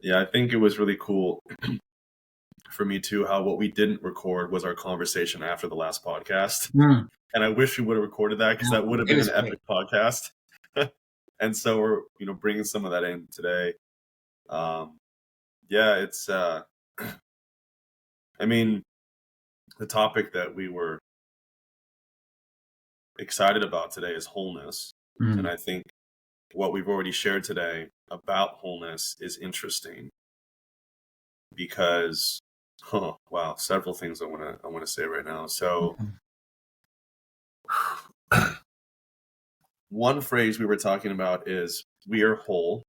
Yeah, I think it was really cool for me too, how what we didn't record was our conversation after the last podcast. Mm. And I wish we would have recorded that because that would have It been was an great. epic podcast. And so we're, bringing some of that in today. Yeah, it's, I mean, the topic that we were excited about today is wholeness. Mm. And I think what we've already shared today about wholeness is interesting because, wow, several things I want to say right now. So one phrase we were talking about is we are whole,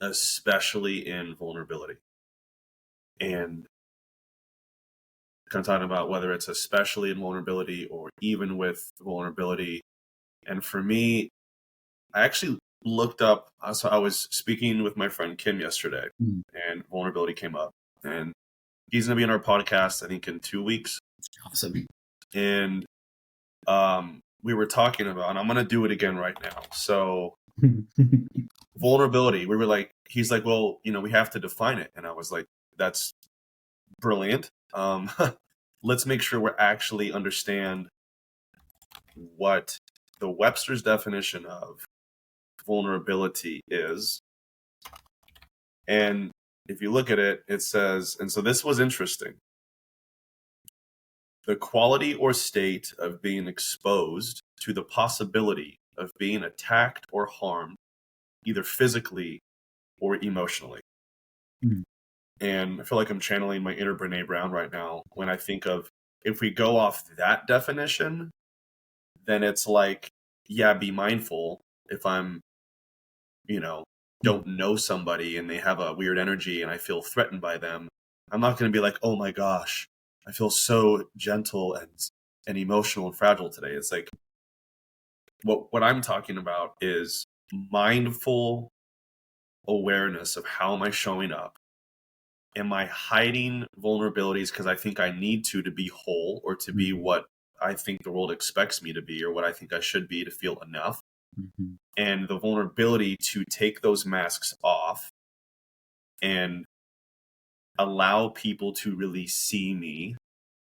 especially in vulnerability. And kind of talking about whether it's especially in vulnerability or even with vulnerability. And for me, I actually looked up, so I was speaking with my friend Kim yesterday, and vulnerability came up. And he's going to be on our podcast, I think, in 2 weeks. Awesome. And we were talking about, and I'm going to do it again right now. So vulnerability, we were like, he's like, well, we have to define it. And I was like, that's brilliant. Let's make sure we actually understand what the Webster's definition of vulnerability is. And if you look at it, it says, and so this was interesting, the quality or state of being exposed to the possibility of being attacked or harmed, either physically or emotionally. And I feel like I'm channeling my inner Brene Brown right now when I think of, if we go off that definition, then it's like, yeah, be mindful if I'm, don't know somebody and they have a weird energy and I feel threatened by them. I'm not going to be like, oh my gosh, I feel so gentle and emotional and fragile today. It's like, what I'm talking about is mindful awareness of how am I showing up? Am I hiding vulnerabilities because I think I need to be whole or to be what I think the world expects me to be or what I think I should be to feel enough? And the vulnerability to take those masks off and allow people to really see me,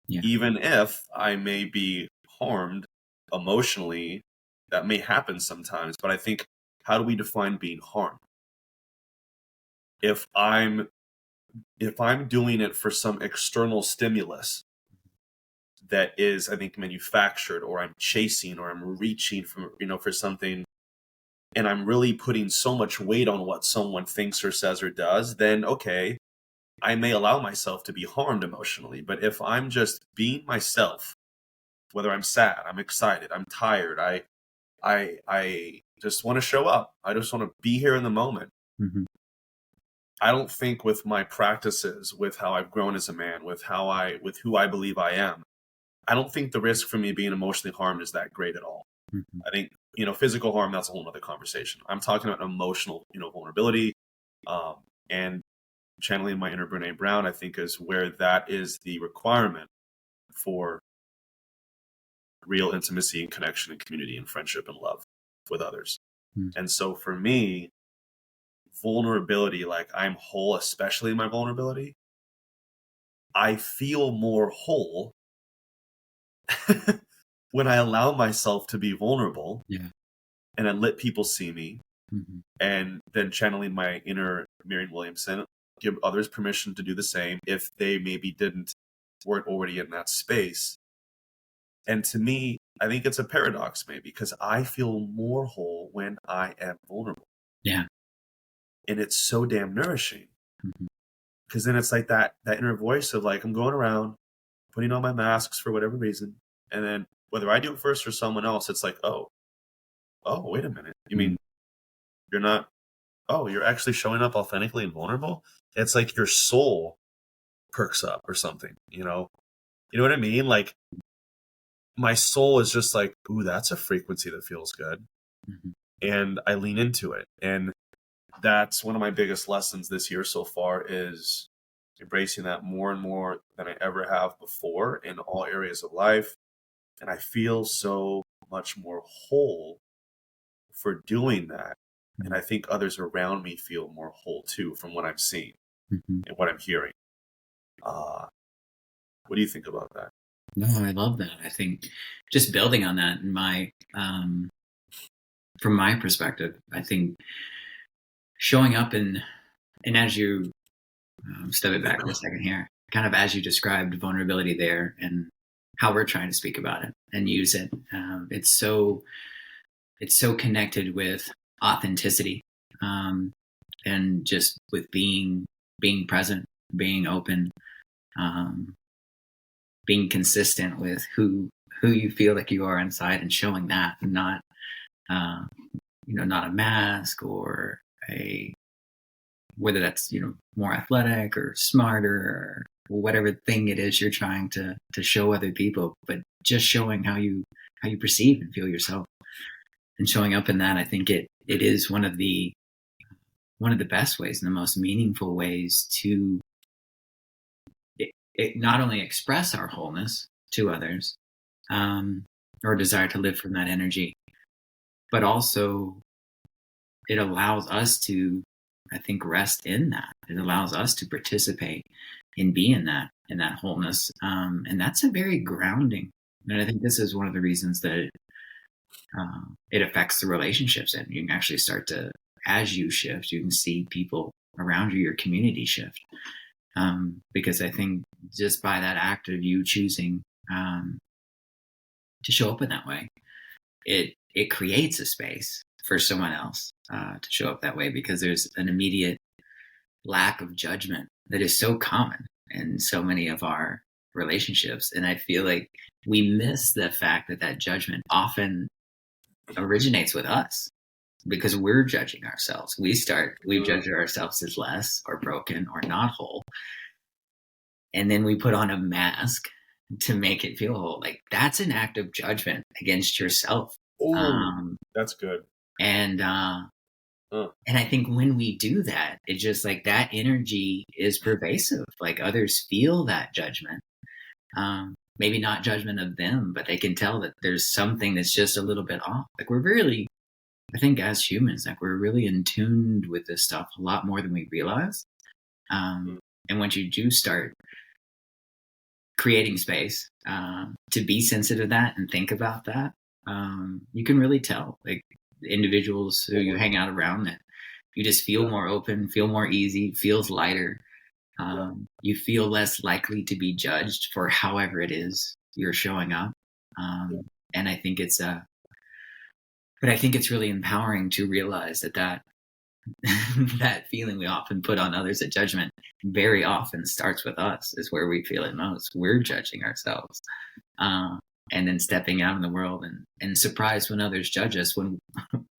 even if I may be harmed emotionally. That may happen sometimes, but I think, how do we define being harmed? If I'm doing it for some external stimulus that is, I think, manufactured, or I'm chasing, or I'm reaching for something, and I'm really putting so much weight on what someone thinks or says or does, then okay, I may allow myself to be harmed emotionally. But if I'm just being myself, whether I'm sad, I'm excited, I'm tired, I just want to show up, I just want to be here in the moment. I don't think with my practices, with how I've grown as a man, with who I believe I am, I don't think the risk for me being emotionally harmed is that great at all. I think, physical harm, that's a whole other conversation. I'm talking about emotional, vulnerability, and channeling my inner Brene Brown, I think, is where that is the requirement for real intimacy and connection and community and friendship and love with others. And so for me, vulnerability, like I'm whole, especially in my vulnerability, I feel more whole when I allow myself to be vulnerable and I let people see me, and then channeling my inner Marianne Williamson, give others permission to do the same if they maybe weren't already in that space. And to me, I think it's a paradox maybe, because I feel more whole when I am vulnerable. Yeah. And it's so damn nourishing. Because then it's like that inner voice of like, I'm going around putting on my masks for whatever reason. And then whether I do it first or someone else, it's like, oh, wait a minute. You mean you're actually showing up authentically and vulnerable? It's like your soul perks up or something, You know what I mean? Like my soul is just like, ooh, that's a frequency that feels good. And I lean into it. And that's one of my biggest lessons this year so far, is embracing that more and more than I ever have before in all areas of life. And I feel so much more whole for doing that. And I think others around me feel more whole too, from what I'm seeing Mm-hmm. and what I'm hearing. Uh, what do you think about that? No, I love that. I think just building on that, from my perspective, I think showing up and as you step it back for a second here, kind of as you described vulnerability there and how we're trying to speak about it and use it, it's so connected with authenticity, and just with being present, being open, um, being consistent with who you feel like you are inside, and showing that, and not uh, not a mask or a whether that's more athletic or smarter or whatever thing it is you're trying to show other people, but just showing how you perceive and feel yourself, and showing up in that. I think it is one of the best ways and the most meaningful ways to it not only express our wholeness to others, um, or desire to live from that energy, but also it allows us to, I think, rest in that. It allows us to participate and be in that wholeness, and that's a very grounding. And I think this is one of the reasons that it affects the relationships, and you can actually start to, as you shift, you can see people around you, your community shift, because I think just by that act of you choosing to show up in that way, it creates a space for someone else to show up that way, because there's an immediate lack of judgment that is so common in so many of our relationships. And I feel like we miss the fact that judgment often originates with us, because we're judging ourselves. We've judged ourselves as less or broken or not whole. And then we put on a mask to make it feel whole. Like, that's an act of judgment against yourself. Oh, that's good. And I think when we do that, it's just like that energy is pervasive. Like, others feel that judgment. Maybe not judgment of them, but they can tell that there's something that's just a little bit off. Like, we're really, I think as humans, like, we're really in tune with this stuff a lot more than we realize. And once you do start creating space to be sensitive to that and think about that, you can really tell, like, individuals who you hang out around, that you just feel more open, feel more easy, feels lighter. You feel less likely to be judged for however it is you're showing up. And I think but I think it's really empowering to realize that that feeling we often put on others, that judgment very often starts with us, is where we feel it most. We're judging ourselves. And then stepping out in the world and surprised when others judge us, when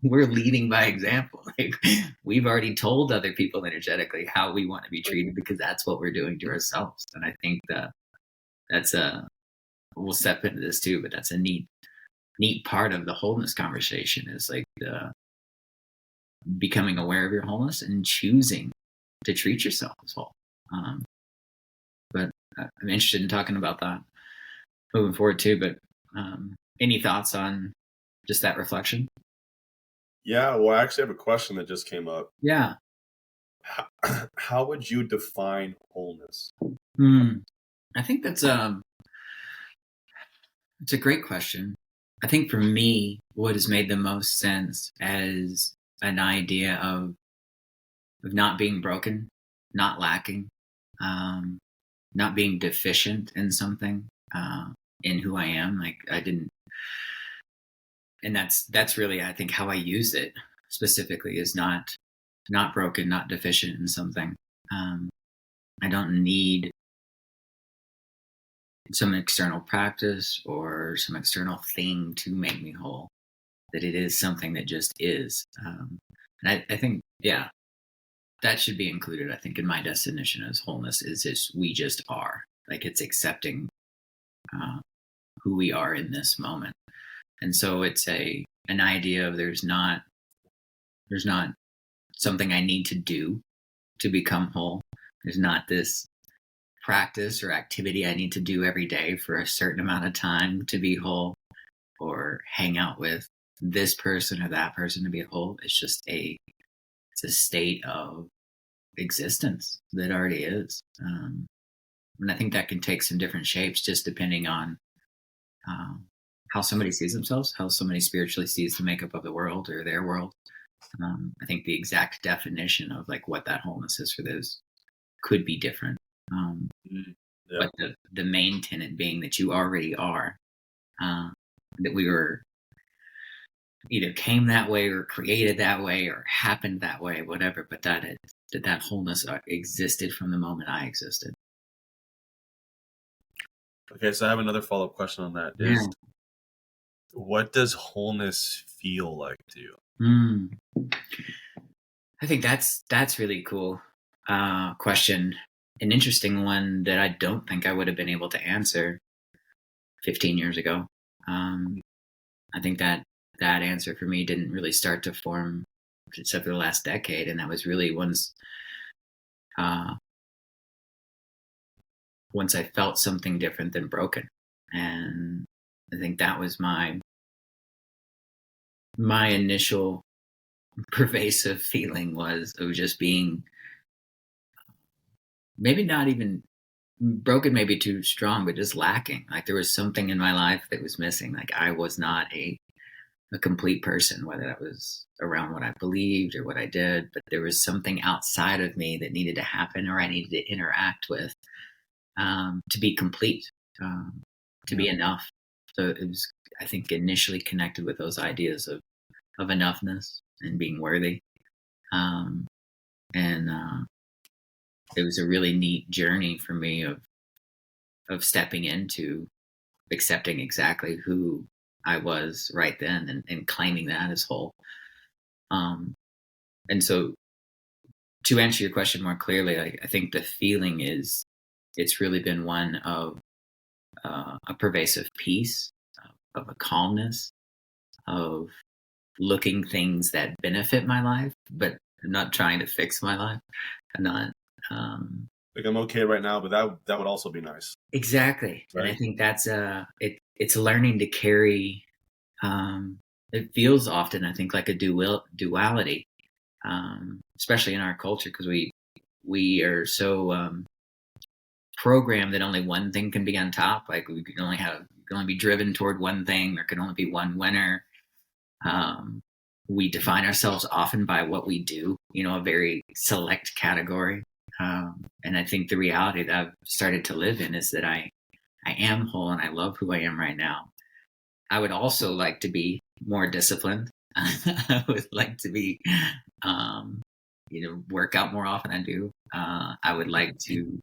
we're leading by example. Like, we've already told other people energetically how we want to be treated, because that's what we're doing to ourselves. And I think that's we'll step into this too, but that's a neat part of the wholeness conversation, is like the becoming aware of your wholeness and choosing to treat yourself as whole. But I'm interested in talking about that moving forward too. But any thoughts on just that reflection? Yeah, well, I actually have a question that just came up. Yeah. How would you define wholeness? I think it's a great question. I think for me, what has made the most sense as an idea of not being broken, not lacking, not being deficient in something, in who I am. Like, I didn't, and that's really, I think, how I use it specifically, is not broken, not deficient in something. I don't need some external practice or some external thing to make me whole. That it is something that just is. And I think, yeah, that should be included, I think, in my definition as wholeness, is just, we just are. Like, it's accepting who we are in this moment. And so it's an idea of there's not something I need to do to become whole. There's not this practice or activity I need to do every day for a certain amount of time to be whole, or hang out with this person or that person to be whole. It's just a it's a state of existence that already is. And I think that can take some different shapes just depending on how somebody sees themselves, how somebody spiritually sees the makeup of the world or their world. I think the exact definition of like what that wholeness is for those could be different. Yeah. But the main tenet being that you already are, that we were either came that way or created that way or happened that way, whatever, but that wholeness existed from the moment I existed. Okay, so I have another follow-up question on that. Yeah. What does wholeness feel like to you? I think that's really cool question. An interesting one that I don't think I would have been able to answer 15 years ago. I think that answer for me didn't really start to form except for the last decade, and that was really once I felt something different than broken. And I think that was my initial pervasive feeling was of just being maybe not even broken, maybe too strong, but just lacking. Like there was something in my life that was missing. Like I was not a complete person, whether that was around what I believed or what I did, but there was something outside of me that needed to happen or I needed to interact with to be complete, to be enough. So it was, I think, initially connected with those ideas of enoughness and being worthy. And it was a really neat journey for me of stepping into accepting exactly who I was right then and claiming that as whole. And so to answer your question more clearly, I think the feeling is it's really been one of a pervasive peace, of a calmness, of looking things that benefit my life, but not trying to fix my life. I'm not. Like I'm okay right now, but that would also be nice. Exactly, right? And I think that's it's learning to carry. It feels often, I think, like a duality, especially in our culture, because we are so programmed that only one thing can be on top. Like we can only be driven toward one thing. There can only be one winner. We define ourselves often by what we do, a very select category. And I think the reality that I've started to live in is that I am whole and I love who I am right now. I would also like to be more disciplined. I would like to be, work out more often. I do. I would like to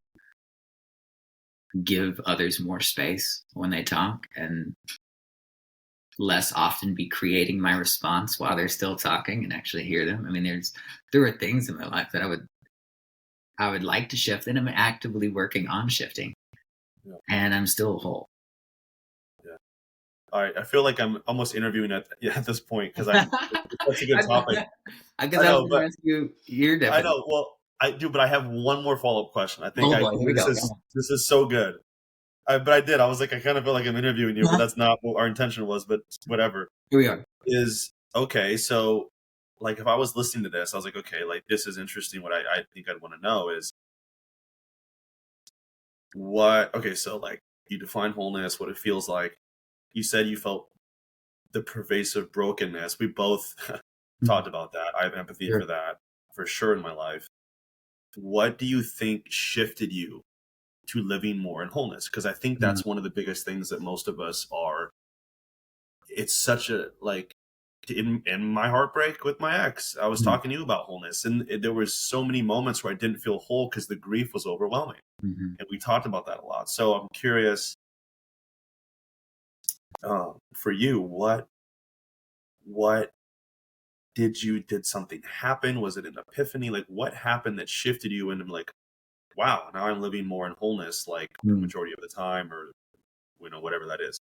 give others more space when they talk and less often be creating my response while they're still talking and actually hear them. I mean, there are things in my life that I would like to shift, and I'm actively working on shifting. Yeah. And I'm still whole. Yeah. All right. I feel like I'm almost interviewing at this point because it's such a good topic. I guess I was going to ask you your definition. I know. Well, I do, but I have one more follow-up question. I think this is so good. But I did. I was like, I kind of feel like I'm interviewing you, but that's not what our intention was. But whatever. Here we are. Okay. So, like, if I was listening to this, I was like, okay, like this is interesting. What I think I'd want to know is what. Okay, so like you define wholeness, what it feels like. You said you felt the pervasive brokenness. We both talked about that. I have empathy for that for sure in my life. What do you think shifted you to living more in wholeness? Because I think that's one of the biggest things that most of us are. It's such a like in my heartbreak with my ex, I was talking to you about wholeness, and there was so many moments where I didn't feel whole because the grief was overwhelming, and we talked about that a lot. So I'm curious, for you, what did something happen? Was it an epiphany? Like what happened that shifted you into like, wow, now I'm living more in wholeness, like the majority of the time, or whatever that is.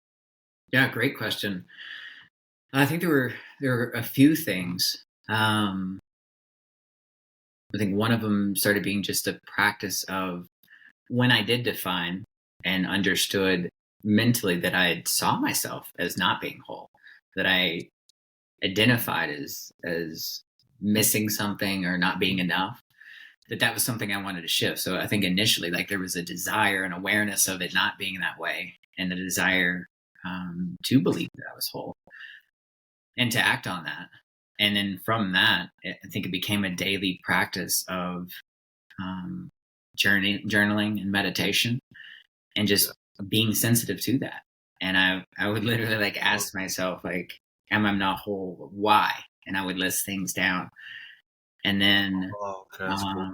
Yeah, great question. I think there were a few things. I think one of them started being just a practice of when I did define and understood mentally that I saw myself as not being whole, that I identified as missing something or not being enough, that was something I wanted to shift. So I think initially, like, there was a desire and awareness of it not being that way, and the desire to believe that I was whole and to act on that. And then from that, I think it became a daily practice of journaling and meditation, and just being sensitive to that. And I would literally like ask myself, like, am I not whole? Why? And I would list things down. And then, Okay, that's cool.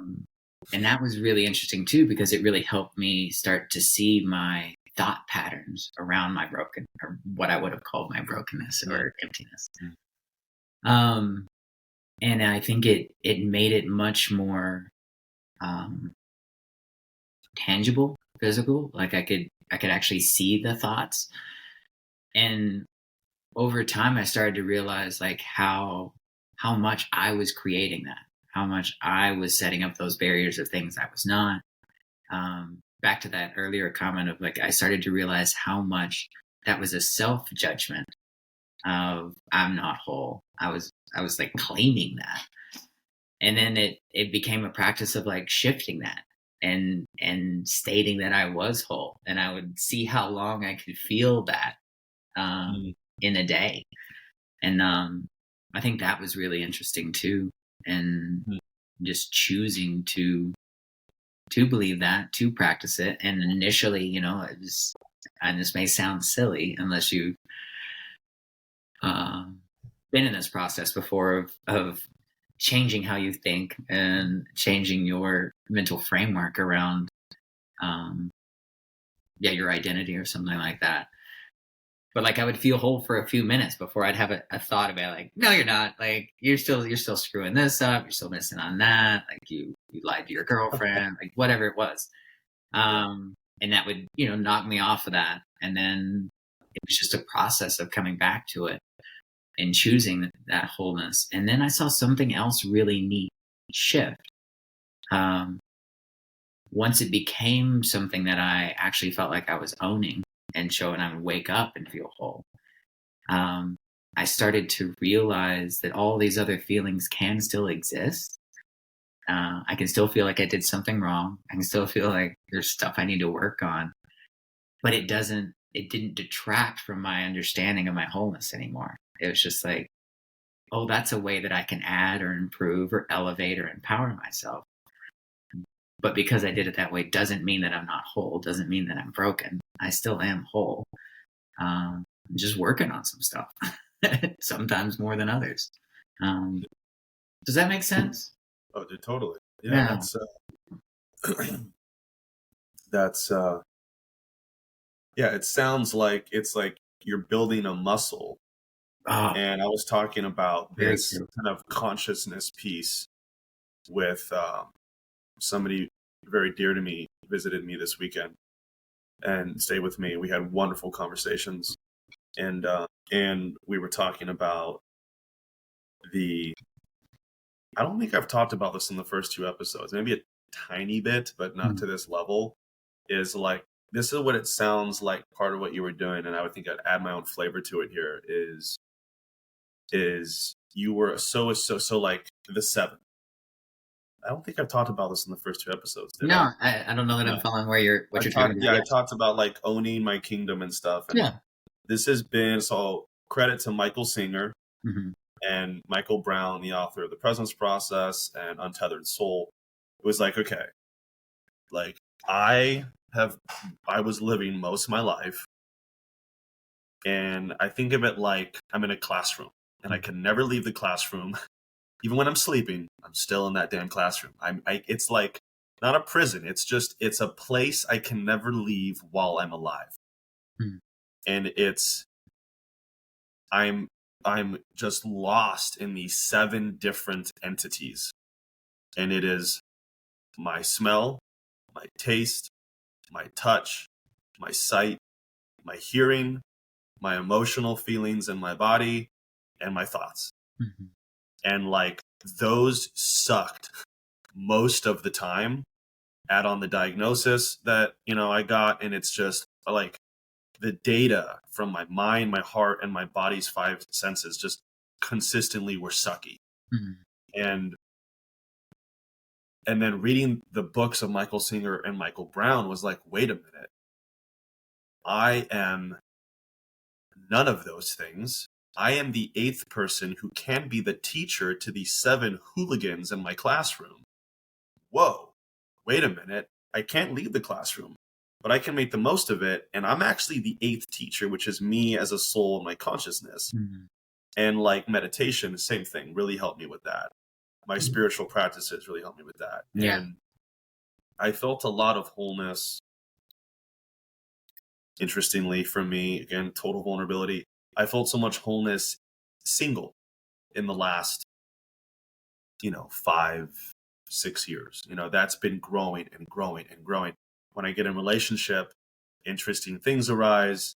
and that was really interesting too, because it really helped me start to see my thought patterns around my broken, or what I would have called my brokenness or emptiness. And I think it made it much more tangible, physical. Like I could actually see the thoughts. And over time, I started to realize like how much I was creating that, how much I was setting up those barriers of things I was not. Back to that earlier comment of like, I started to realize how much that was a self judgment of I'm not whole. I was like claiming that. And then it became a practice of like shifting that and stating that I was whole, and I would see how long I could feel that in a day. And I think that was really interesting too. And just choosing to believe that, to practice it. And initially, you know, it was, and this may sound silly unless you been in this process before of changing how you think and changing your mental framework around your identity or something like that. But like I would feel whole for a few minutes before I'd have a thought about like, no, you're not. Like you're still screwing this up. You're still missing on that. Like you lied to your girlfriend, like whatever it was. And that would, you know, knock me off of that. And then it was just a process of coming back to it and choosing that wholeness. And then I saw something else really neat shift. Once it became something that I actually felt like I was owning and showing, I would wake up and feel whole. I started to realize that all these other feelings can still exist. I can still feel like I did something wrong. I can still feel like there's stuff I need to work on, but it didn't detract from my understanding of my wholeness anymore. It was just like, oh, that's a way that I can add or improve or elevate or empower myself. But because I did it that way doesn't mean that I'm not whole, doesn't mean that I'm broken. I still am whole. I'm just working on some stuff, sometimes more than others. Does that make sense? Oh, dude, totally. Yeah. That's yeah, it sounds like it's like you're building a muscle. And I was talking about this kind of consciousness piece with somebody very dear to me, visited me this weekend and stayed with me. We had wonderful conversations, and we were talking about I don't think I've talked about this in the first 2 episodes, maybe a tiny bit, but not to this level, is like, this is what it sounds like part of what you were doing. And I would think I'd add my own flavor to it here is you were so like the 7. I don't think I've talked about this in the first 2 episodes. I don't know that I'm following what you're talking about. Yeah, I talked about like owning my kingdom and stuff. And this has been, so credit to Michael Singer and Michael Brown, the author of The Presence Process and Untethered Soul. It was like, okay, like I was living most of my life, and I think of it like I'm in a classroom and I can never leave the classroom. Even when I'm sleeping, I'm still in that damn classroom. It's like not a prison. It's a place I can never leave while I'm alive. And I'm just lost in these 7 different entities. And it is my smell, my taste, my touch, my sight, my hearing, my emotional feelings in my body, and my thoughts. And like those sucked most of the time. Add on the diagnosis that, you know, I got, and it's just like the data from my mind, my heart, and my body's 5 senses just consistently were sucky. And then reading the books of Michael Singer and Michael Brown was like, wait a minute. I am none of those things. I am the 8th person who can be the teacher to the 7 hooligans in my classroom. Whoa, wait a minute. I can't leave the classroom, but I can make the most of it. And I'm actually the 8th teacher, which is me as a soul in my consciousness. Mm-hmm. And like meditation, same thing, really helped me with that. My spiritual practices really helped me with that. Yeah. And I felt a lot of wholeness. Interestingly, for me, again, total vulnerability. I felt so much wholeness single in the last, 5, 6 years. That's been growing and growing and growing. When I get in relationship, interesting things arise.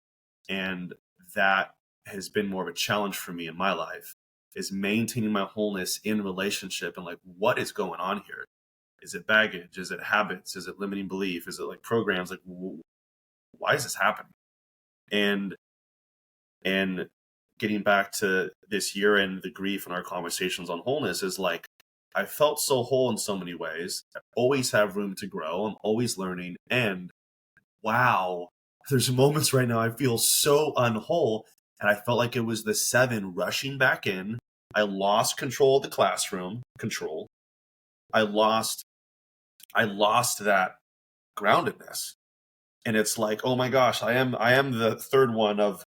And that has been more of a challenge for me in my life, is maintaining my wholeness in relationship and like, what is going on here? Is it baggage? Is it habits? Is it limiting belief? Is it like programs? Like, why is this happening? And getting back to this year and the grief and our conversations on wholeness is like, I felt so whole in so many ways. I always have room to grow. I'm always learning. And wow, there's moments right now I feel so unwhole. And I felt like it was the 7 rushing back in. I lost control of the classroom. I lost that groundedness. And it's like, oh my gosh, I am the 3rd one of,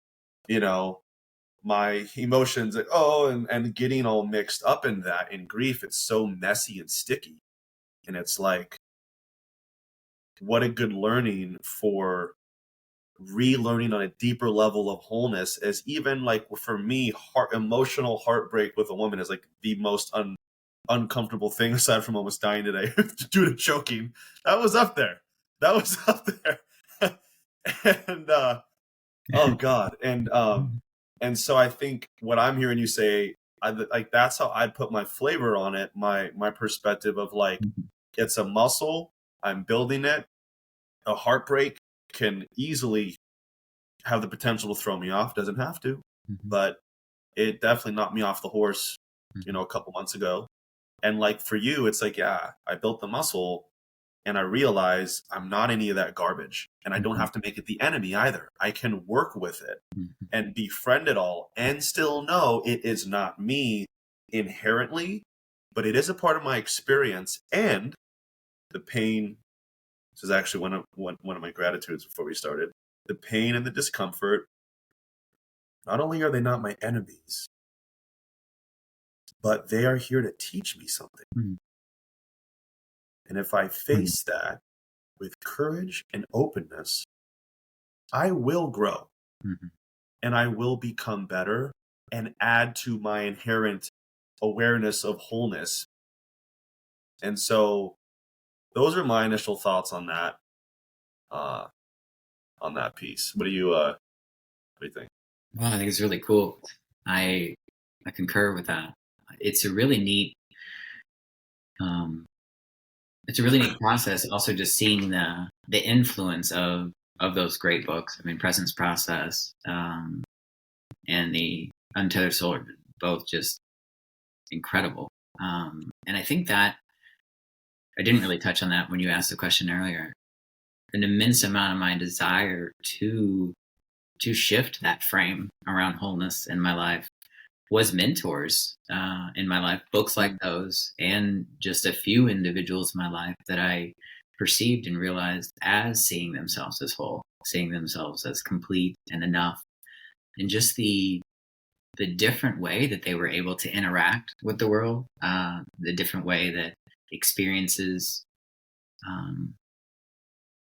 my emotions, and getting all mixed up in that. In grief, it's so messy and sticky. And it's like, what a good learning for relearning on a deeper level of wholeness. As even like for me, emotional heartbreak with a woman is like the most uncomfortable thing, aside from almost dying today due to choking. That was up there. And oh God. And so I think what I'm hearing you say, like that's how I'd put my flavor on it, my perspective of like, it's a muscle, I'm building it. A heartbreak can easily have the potential to throw me off, doesn't have to, but it definitely knocked me off the horse, a couple months ago. And like for you, it's like, yeah, I built the muscle and I realize I'm not any of that garbage, and I don't have to make it the enemy either. I can work with it and befriend it all and still know it is not me inherently, but it is a part of my experience. And the pain, this is actually one of my gratitudes before we started, the pain and the discomfort, not only are they not my enemies, but they are here to teach me something. And if I face that with courage and openness, I will grow and I will become better and add to my inherent awareness of wholeness. And so those are my initial thoughts on that piece. What do you think? Well, I think it's really cool. I concur with that. It's a really neat process. Also, just seeing the influence of those great books. I mean, Presence Process and the Untethered Soul are both just incredible. And I think that I didn't really touch on that when you asked the question earlier. An immense amount of my desire to shift that frame around wholeness in my life was mentors in my life, books like those, and just a few individuals in my life that I perceived and realized as seeing themselves as whole, seeing themselves as complete and enough, and just the different way that they were able to interact with the world, the different way that experiences,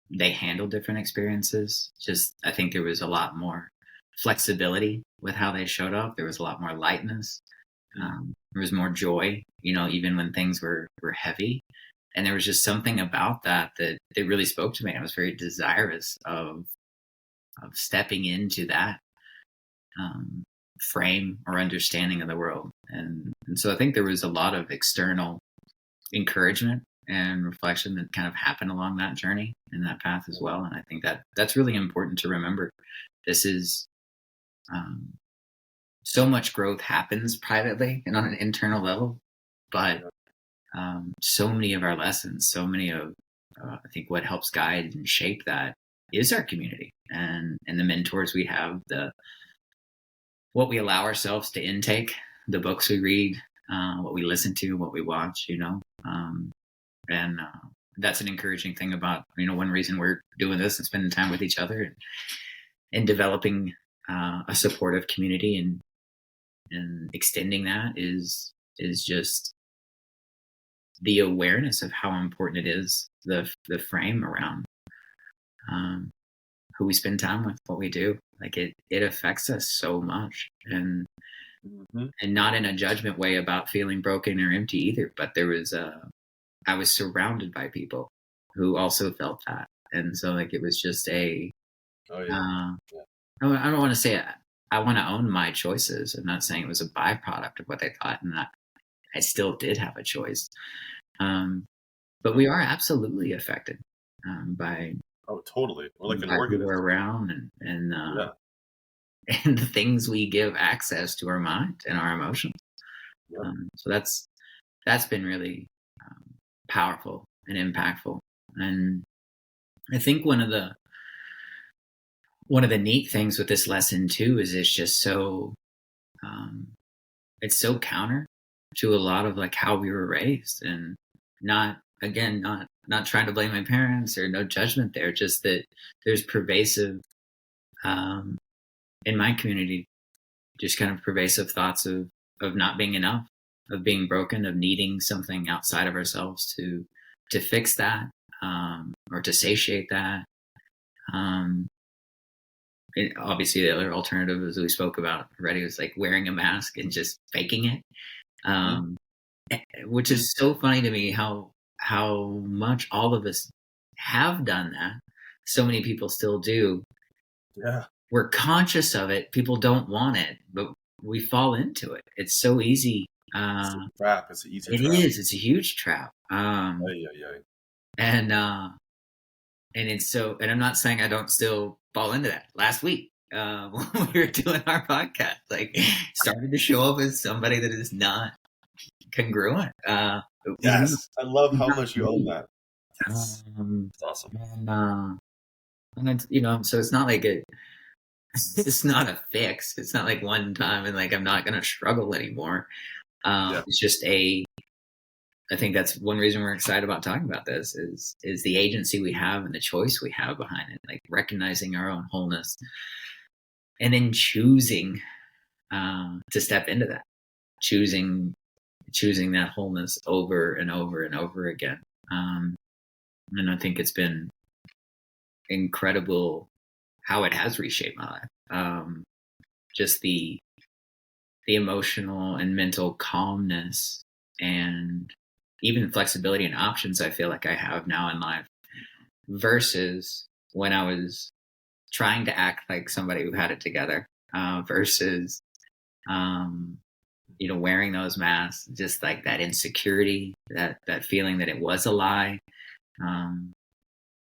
they handled different experiences. Just, I think there was a lot more flexibility with how they showed up. There was a lot more lightness. There was more joy, even when things were heavy. And there was just something about that really spoke to me. I was very desirous of stepping into that frame or understanding of the world. And so I think there was a lot of external encouragement and reflection that kind of happened along that journey and that path as well. And I think that's really important to remember. This is so much growth happens privately and on an internal level, But so many of our lessons, so many of I think what helps guide and shape that is our community and the mentors we have, the what we allow ourselves to intake, the books we read, what we listen to, what we watch, and that's an encouraging thing about, one reason we're doing this and spending time with each other and developing a supportive community and extending that is just the awareness of how important it is, the frame around who we spend time with, what we do. Like it affects us so much, and not in a judgment way about feeling broken or empty either. But I was surrounded by people who also felt that, and so like it was just a. I don't want to say I want to own my choices. I'm not saying it was a byproduct of what they thought, and I still did have a choice. But we are absolutely affected by. Oh, totally. We're like an who organism. we're around and the things we give access to our mind and our emotions. Yeah. So that's been really powerful and impactful. And I think one of the neat things with this lesson too is it's just so it's so counter to a lot of like how we were raised, and not trying to blame my parents or no judgment there, just that there's pervasive in my community, just kind of pervasive thoughts of not being enough, of being broken, of needing something outside of ourselves to fix that, or to satiate that. Obviously the other alternative, as we spoke about already, was like wearing a mask and just faking it. Which is so funny to me how much all of us have done that. So many people still do. Yeah. We're conscious of it. People don't want it, but we fall into it. It's so easy. It's a trap. It's an easy trap. It is. It's a huge trap. And it's so, and I'm not saying I don't still fall into that. Last week, when we were doing our podcast, like started to show up as somebody that is not congruent. Yes, I love how much you own that. It's awesome. And so it's not like it's not a fix. It's not like one time and like I'm not going to struggle anymore. It's just I think that's one reason we're excited about talking about this is the agency we have and the choice we have behind it, like recognizing our own wholeness and then choosing to step into that, choosing that wholeness over and over and over again. And I think it's been incredible how it has reshaped my life. Just the emotional and mental calmness and even flexibility and options I feel like I have now in life versus when I was trying to act like somebody who had it together, versus wearing those masks, just like that insecurity, that feeling that it was a lie,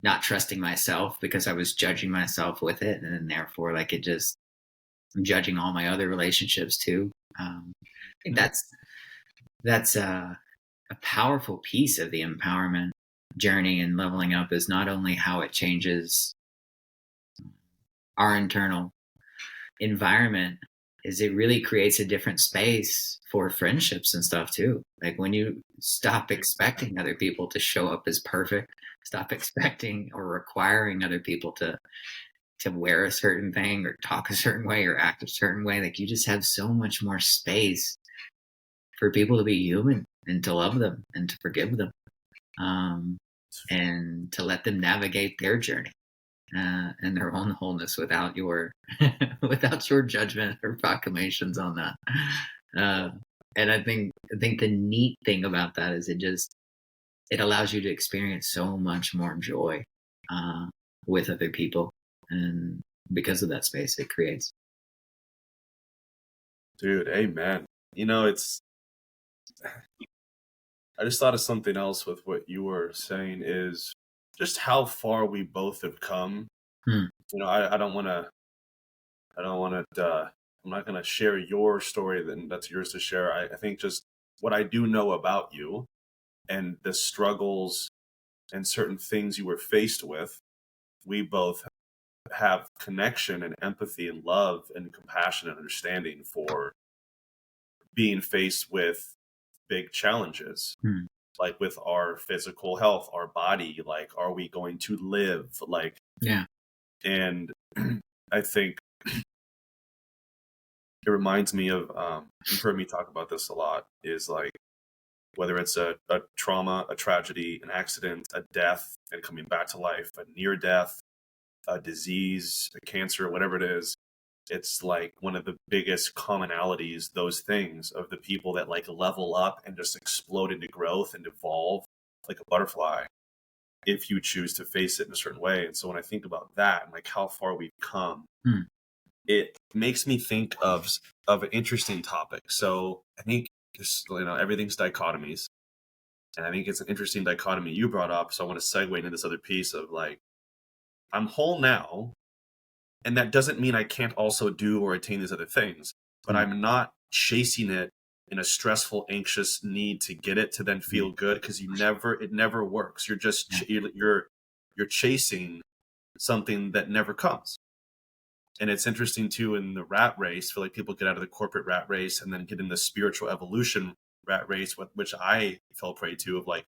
not trusting myself because I was judging myself with it, and then therefore like it just judging all my other relationships too. I think that's a powerful piece of the empowerment journey and leveling up, is not only how it changes our internal environment, is it really creates a different space for friendships and stuff too. Like when you stop expecting other people to show up as perfect, stop expecting or requiring other people to wear a certain thing or talk a certain way or act a certain way, like you just have so much more space for people to be human and to love them and to forgive them, and to let them navigate their journey and their own wholeness without your judgment or proclamations on that. And I think the neat thing about that is it allows you to experience so much more joy with other people, and because of that space it creates. Dude, amen. I just thought of something else with what you were saying, is just how far we both have come. I don't want to, I'm not going to share your story, then that's yours to share. I think just what I do know about you and the struggles and certain things you were faced with, we both have connection and empathy and love and compassion and understanding for being faced with big challenges, Hmm. like with our physical health, our body, like, are we going to live? Like, Yeah. and I think it reminds me of, you've heard me talk about this a lot, is like, whether it's a trauma, a tragedy, an accident, a death, and coming back to life, a near death, a disease, a cancer, whatever it is, it's like one of the biggest commonalities, those things, of the people that like level up and just explode into growth and evolve like a butterfly if you choose to face it in a certain way. And so when I think about that and like how far we've come, Hmm. it makes me think of an interesting topic. So I think just, everything's dichotomies. And I think it's an interesting dichotomy you brought up. So I want to segue into this other piece of like, I'm whole now, and that doesn't mean I can't also do or attain these other things, but Hmm. I'm not chasing it in a stressful, anxious need to get it to then feel good, because it never works. You're just, you're chasing something that never comes. And it's interesting too, in the rat race, for like people get out of the corporate rat race and then get in the spiritual evolution rat race, which I fell prey to, of like,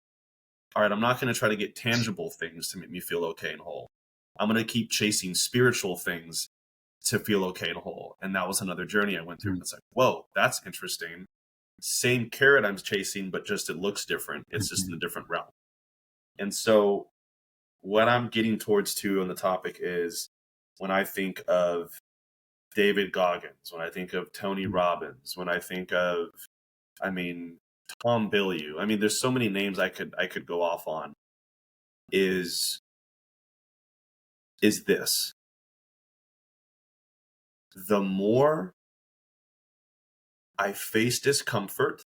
all right, I'm not going to try to get tangible things to make me feel okay and whole. I'm going to keep chasing spiritual things to feel okay and whole. And that was another journey I went through. Hmm. And it's like, whoa, that's interesting. Same carrot I'm chasing, but just it looks different. It's just in a different realm. And so what I'm getting towards too on the topic is, when I think of David Goggins, when I think of Tony Robbins, when I think of, I mean, Tom Bilyeu, I mean, there's so many names I could go off on, is this: the more I face discomfort,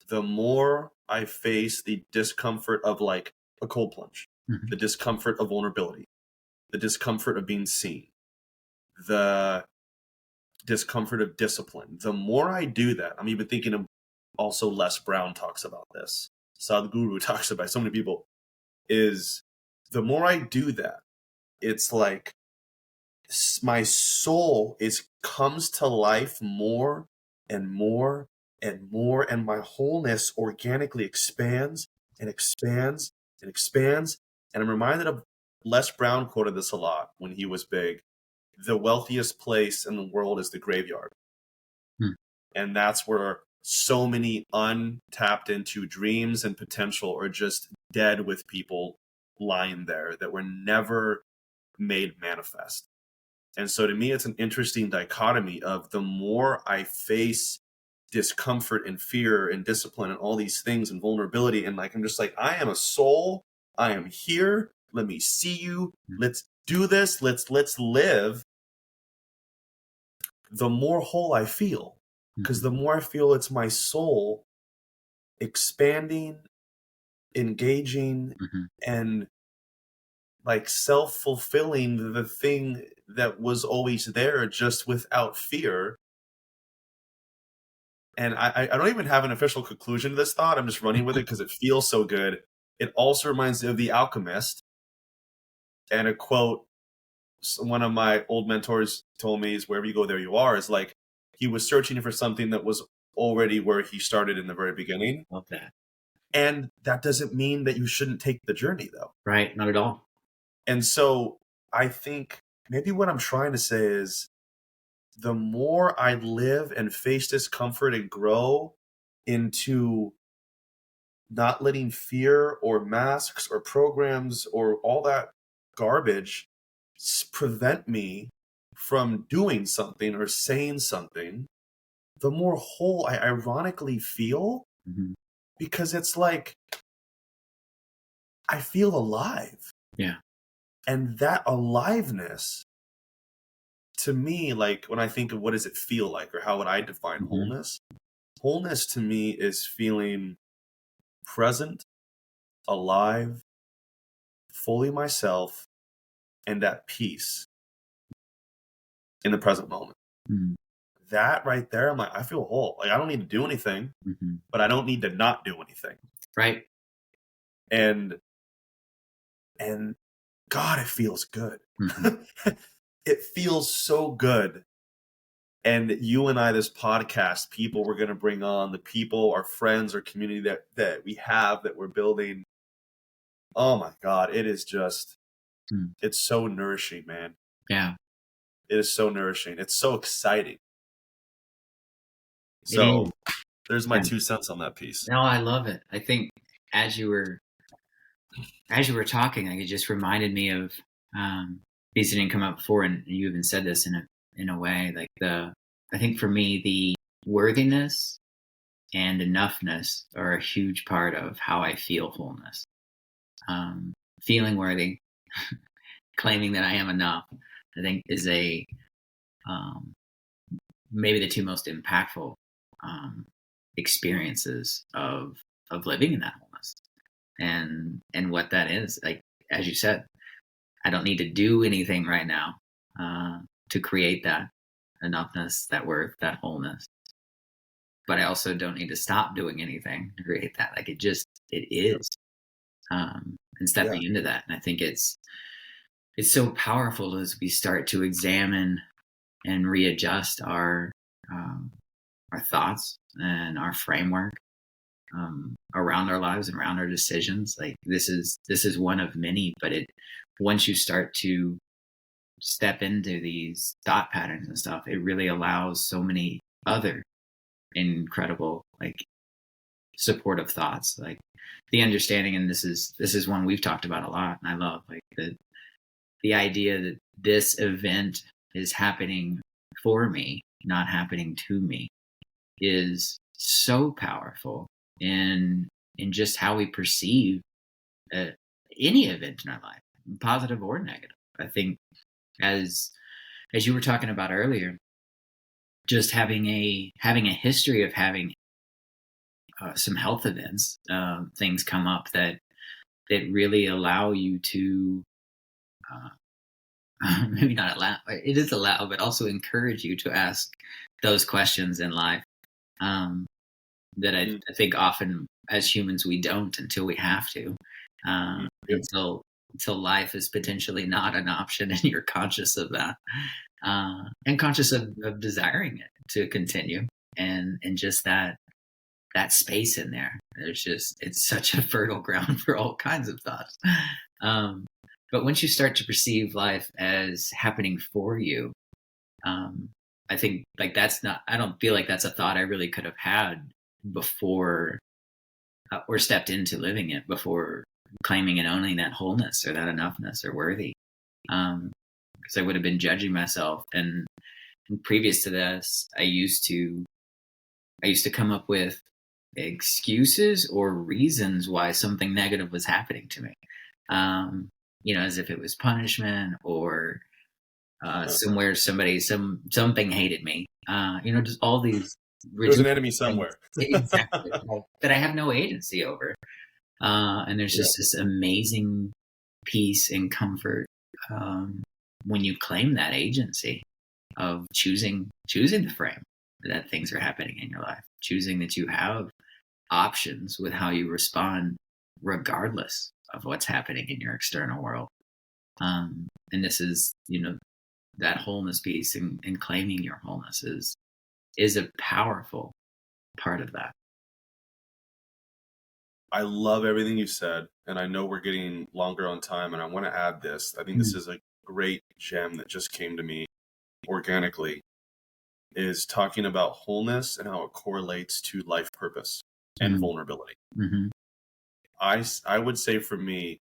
the more I face the discomfort of like a cold plunge, Hmm. the discomfort of vulnerability, the discomfort of being seen, the discomfort of discipline. The more I do that, I'm even thinking of, also Les Brown talks about this, Sadhguru talks about it, so many people, is the more I do that, it's like my soul comes to life more and more and more, and my wholeness organically expands and expands and expands. And I'm reminded of, Les Brown quoted this a lot when he was big: the wealthiest place in the world is the graveyard. Hmm. And that's where so many untapped into dreams and potential are just dead, with people lying there that were never made manifest. And so to me, it's an interesting dichotomy of, the more I face discomfort and fear and discipline and all these things and vulnerability, and like, I'm just like, I am a soul, I am here, let me see you, let's do this, let's live, the more whole I feel. Because the more I feel it's my soul expanding, engaging, Hmm. and like self-fulfilling the thing that was always there, just without fear. And I don't even have an official conclusion to this thought. I'm just running with it because it feels so good. It also reminds me of The Alchemist, and a quote one of my old mentors told me is, wherever you go, there you are. Is like, he was searching for something that was already where he started in the very beginning. Love that. And that doesn't mean that you shouldn't take the journey, though. Right. Not at all. And so I think maybe what I'm trying to say is, the more I live and face discomfort and grow into not letting fear or masks or programs or all that garbage prevent me from doing something or saying something, the more whole I ironically feel. Hmm. Because it's like, I feel alive. Yeah. And that aliveness, to me, like when I think of what does it feel like, or how would I define Hmm. wholeness? Wholeness to me is feeling present, alive, fully myself, and at peace in the present moment. Hmm. that right there, I'm like, I feel whole. Like I don't need to do anything, but I don't need to not do anything. Right. And God, it feels good. It feels so good. And you and I, this podcast, people we're going to bring on, the people, our friends, our community that we have, that we're building. Oh my God, it is just, it's so nourishing, man. Yeah. It is so nourishing. It's so exciting. So there's my 2 cents on that piece. No, I love it. I think as you were talking, like, it just reminded me of these didn't come up before, and you even said this in a way, like I think for me, the worthiness and enoughness are a huge part of how I feel wholeness. Feeling worthy, claiming that I am enough, I think is maybe the two most impactful experiences of living in that wholeness, and what that is. Like, as you said, I don't need to do anything right now to create that enoughness, that worth, that wholeness. But I also don't need to stop doing anything to create that. Like, it is. And stepping into that. And I think it's so powerful as we start to examine and readjust our thoughts and our framework around our lives and around our decisions. Like, this is one of many, but once you start to step into these thought patterns and stuff, it really allows so many other incredible, like, supportive thoughts, like the understanding. And this is one we've talked about a lot, and I love, like, the idea that this event is happening for me, not happening to me, is so powerful in just how we perceive any event in our life, positive or negative. I think as you were talking about earlier, just having a history of having some health events, things come up that really allow you to maybe not allow, it is allow, but also encourage you to ask those questions in life that I think often as humans we don't, until we have to, until life is potentially not an option and you're conscious of that, and conscious of desiring it to continue, and just that space in there. There's just, it's such a fertile ground for all kinds of thoughts. But once you start to perceive life as happening for you, I think, like, I don't feel like that's a thought I really could have had before, or stepped into living it before, claiming and owning that wholeness or that enoughness or worthy. Because I would have been judging myself. And previous to this, I used to come up with excuses or reasons why something negative was happening to me. As if it was punishment, or somewhere something hated me. Just all these. There's an enemy somewhere. Exactly. That I have no agency over. And there's just this amazing peace and comfort when you claim that agency of choosing the frame that things are happening in your life, choosing that you have options with how you respond regardless of what's happening in your external world. And this is, that wholeness piece, and claiming your wholeness is a powerful part of that. I love everything you said, and I know we're getting longer on time, and I want to add this. I think this is a great gem that just came to me organically, is talking about wholeness and how it correlates to life purpose and vulnerability. I would say, for me,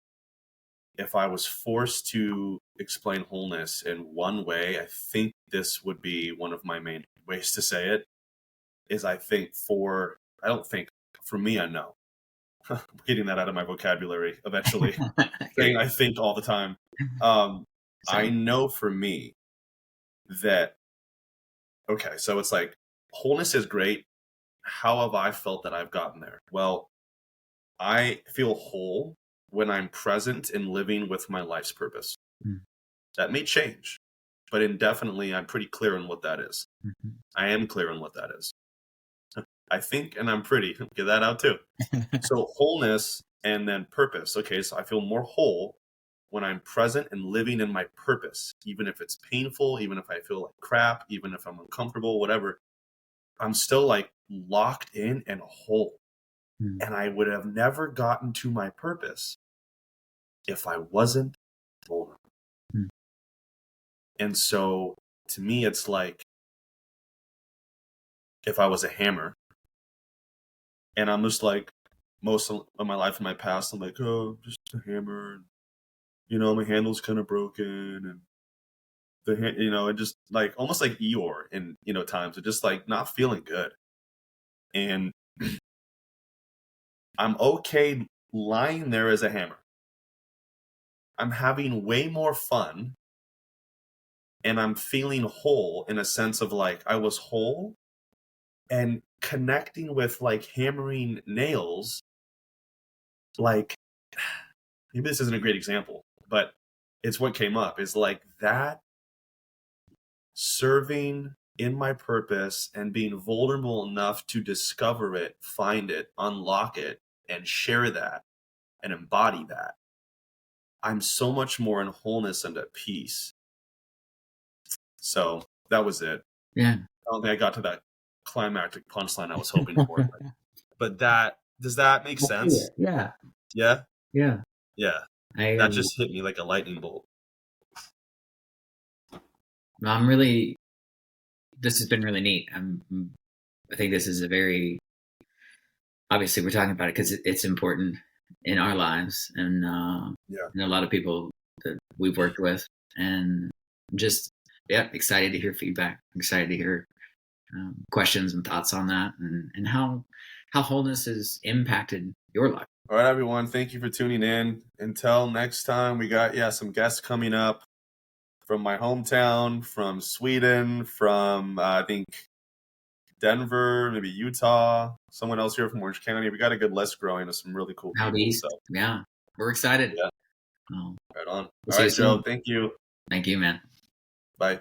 if I was forced to explain wholeness in one way, I think this would be one of my main ways to say it. Is I know. I'm getting that out of my vocabulary eventually. Saying I think all the time. I know for me that, okay, so it's like, wholeness is great. How have I felt that I've gotten there? Well, I feel whole when I'm present and living with my life's purpose. That may change. but indefinitely, I'm pretty clear on what that is. Mm-hmm. I am clear on what that is. I think, and I'm pretty. Get that out too. So wholeness and then purpose. Okay, so I feel more whole when I'm present and living in my purpose, even if it's painful, even if I feel like crap, even if I'm uncomfortable, whatever. I'm still like locked in and whole. Mm. And I would have never gotten to my purpose if I wasn't vulnerable. Mm. And so to me, it's like if I was a hammer and I'm just like most of my life in my past, I'm like, oh, just a hammer. And, my handle's kind of broken. And it just like almost like Eeyore in, times of just like not feeling good. And I'm okay lying there as a hammer. I'm having way more fun and I'm feeling whole in a sense of like I was whole and connecting with like hammering nails. Like maybe this isn't a great example, but it's what came up is like that serving in my purpose and being vulnerable enough to discover it, find it, unlock it, and share that and embody that. I'm so much more in wholeness and at peace. So that was it. Yeah. I don't think I got to that climactic punchline I was hoping for. But that does that make sense? Yeah. Yeah? Yeah. Yeah. That just hit me like a lightning bolt. I'm really, this has been really neat. I think this is a very, obviously we're talking about it because it's important in our lives and a lot of people that we've worked with, and just, excited to hear feedback. I'm excited to hear questions and thoughts on that and how wholeness has impacted your life. All right, everyone. Thank you for tuning in. Until next time, we got, some guests coming up from my hometown, from Sweden, from, I think, Denver, maybe Utah, someone else here from Orange County. We got a good list growing of some really cool Out people. east. So, Yeah. We're excited. yeah. Oh, Right on. we'll All right, Joe. soon. Thank you. Thank you, man. Bye.